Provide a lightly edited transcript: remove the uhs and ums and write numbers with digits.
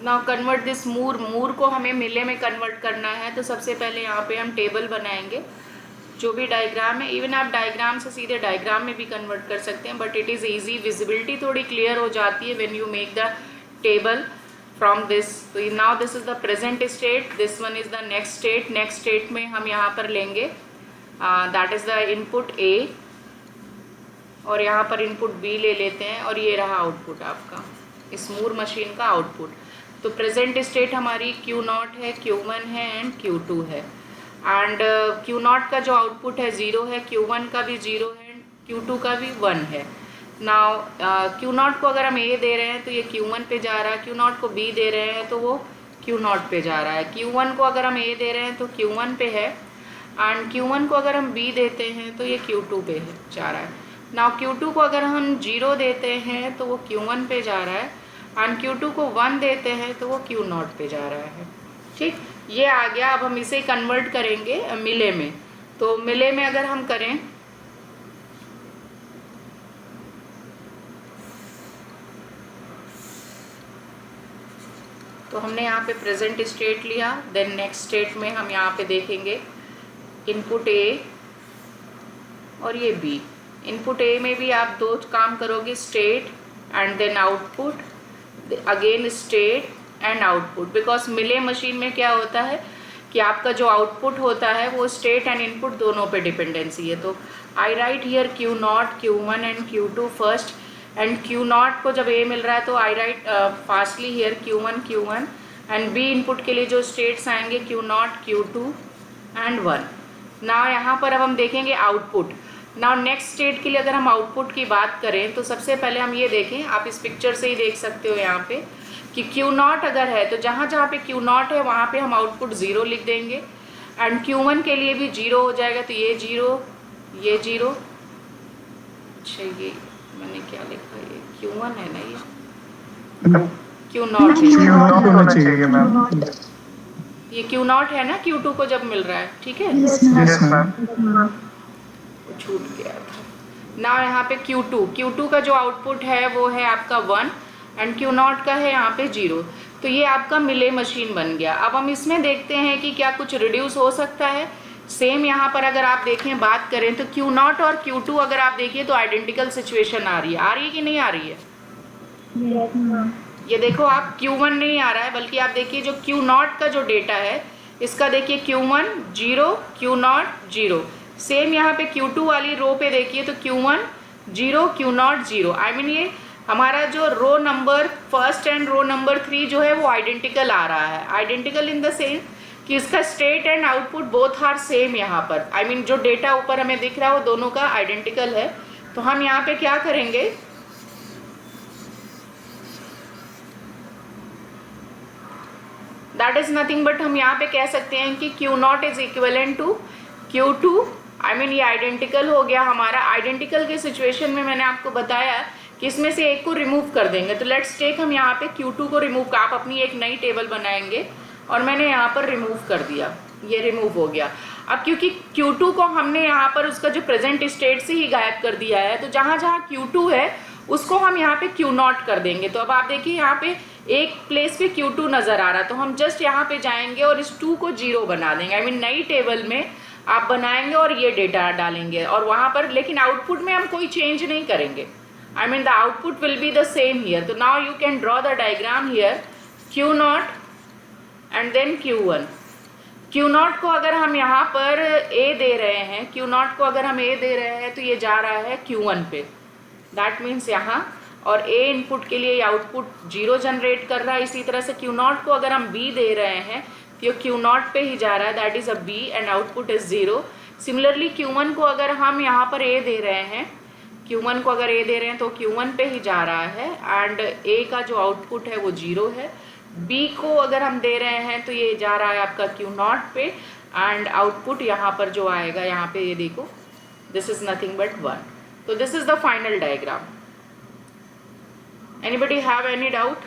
Now convert this मूर को हमें मिले में कन्वर्ट करना है। तो सबसे पहले यहाँ पे हम टेबल बनाएंगे, जो भी डायग्राम है, इवन आप डायग्राम से सीधे डायग्राम में भी कन्वर्ट कर सकते हैं, but it is easy, visibility थोड़ी क्लियर हो जाती है when you make the table from this. तो now this is the present state, this one is the next state. Next state में हम यहाँ पर लेंगे that is the input A, और यहाँ पर इनपुट बी ले लेते हैं, और ये रहा आउटपुट आपका इस मूर मशीन का आउटपुट। तो प्रेजेंट स्टेट हमारी Q0 है, Q1 है एंड Q2 है। एंड Q0 का जो आउटपुट है 0 है, Q1 का भी 0 है, Q2 का भी 1 है। नाउ Q0 को अगर हम A दे रहे हैं तो ये Q1 पे जा रहा है, Q0 को B दे रहे हैं तो वो Q0 पे जा रहा है, Q1 को अगर हम A दे रहे हैं तो Q1 पे है, एंड Q1 को अगर हम B देते हैं तो ये Q2 पे है जा रहा है। नाउ Q2 को अगर हम 0 देते हैं तो वो Q1 पे जा रहा है, एंड Q2 को 1 देते हैं तो वो Q0 पे जा रहा है। ठीक, ये आ गया। अब हम इसे कन्वर्ट करेंगे मिले में। तो मिले में अगर हम करें तो हमने यहाँ पे प्रेजेंट स्टेट लिया, देन नेक्स्ट स्टेट में हम यहाँ पे देखेंगे इनपुट ए और ये बी। इनपुट ए में भी आप दो काम करोगे, state and then output, again state and output, because Mealy machine में क्या होता है कि आपका जो आउटपुट होता है वो स्टेट एंड इनपुट दोनों पे डिपेंडेंसी है। तो I write here Q0, Q1 and Q2 first, and Q0 को जब A मिल रहा है तो I write fastly here Q1 and B input के लिए जो स्टेट्स आएंगे Q0, Q2 एंड 1। नाउ यहाँ पर अब हम देखेंगे आउटपुट। नाउ नेक्स्ट स्टेट के लिए अगर हम आउटपुट की बात करें तो सबसे पहले हम ये देखें, आप इस पिक्चर से ही देख सकते हो यहाँ पे कि Q0 अगर है तो जहाँ जहाँ पे Q0 है वहाँ पे हम आउटपुट 0 लिख देंगे, एंड Q1 के लिए भी 0 हो जाएगा, तो ये 0, ये 0। अच्छा, ये मैंने क्या लिखा, ये Q1 है ना, ये Q0 है, ये Q0 है ना, Q2 को जब मिल रहा है, ठीक है, छूट गया था ना। यहाँ पे Q2 का जो आउटपुट है वो है आपका 1 एंड Q0 का है यहाँ पे 0। तो ये आपका मिले मशीन बन गया। अब हम इसमें देखते हैं कि क्या कुछ रिड्यूस हो सकता है। सेम यहाँ पर अगर आप देखें, बात करें तो Q0 और Q2 अगर आप देखिए तो आइडेंटिकल सिचुएशन आ रही है कि नहीं आ रही है? ये देखो आप, Q1 नहीं आ रहा है, बल्कि आप देखिए जो Q0 का जो डेटा है इसका देखिए Q1 0, Q0 0। सेम यहाँ पे Q2 वाली रो पे देखिए तो Q1 0, Q0 0। आई मीन ये हमारा जो row number first and row number 3 जो है वो आइडेंटिकल आ रहा है। आइडेंटिकल इन द सेंस कि इसका state and output both are same यहाँ पर। आई मीन जो डेटा ऊपर हमें दिख रहा है वो दोनों का आइडेंटिकल है। तो हम यहाँ पे क्या करेंगे, दैट इज नथिंग बट हम यहाँ पे कह सकते हैं कि Q0 is equivalent to Q2। I mean ये आइडेंटिकल हो गया हमारा। आइडेंटिकल के सिचुएशन में मैंने आपको बताया कि इसमें से एक को रिमूव कर देंगे। तो लेट्स टेक, हम यहाँ पे Q2 को रिमूव, आप अपनी एक नई टेबल बनाएंगे और मैंने यहाँ पर रिमूव कर दिया, ये रिमूव हो गया। अब क्योंकि Q2 को हमने यहाँ पर उसका जो प्रेजेंट स्टेट से ही गायब कर दिया है, तो जहाँ जहाँ Q2 है उसको हम यहाँ पे Q0 कर देंगे। तो अब आप देखिए यहाँ पे एक प्लेस पे Q2 नजर आ रहा है, तो हम जस्ट यहाँ पे जाएंगे और इस 2 को 0 बना देंगे। आई मीन नई टेबल में आप बनाएंगे और ये डेटा डालेंगे और वहाँ पर, लेकिन आउटपुट में हम कोई चेंज नहीं करेंगे। I mean the output will be the same here. तो now you can draw the diagram here, Q0 and then Q1। Q0 को अगर हम यहाँ पर A दे रहे हैं, Q0 को अगर हम A दे रहे हैं तो ये जा रहा है Q1 पे, दैट मीन्स यहाँ, और A इनपुट के लिए आउटपुट 0 जनरेट कर रहा है। इसी तरह से Q0 को अगर हम B दे रहे हैं तो Q0 पे ही जा रहा है, that is a B and output is 0। Similarly Q1 को अगर हम यहाँ पर A दे रहे हैं, Q1 को अगर A दे रहे हैं तो Q1 पे ही जा रहा है एंड A का जो आउटपुट है वो 0 है। B को अगर हम दे रहे हैं तो ये जा रहा है आपका Q0 पे एंड आउटपुट यहाँ पर जो आएगा, यहाँ पे ये देखो, दिस इज नथिंग बट 1। तो this is the final diagram. Anybody have any doubt?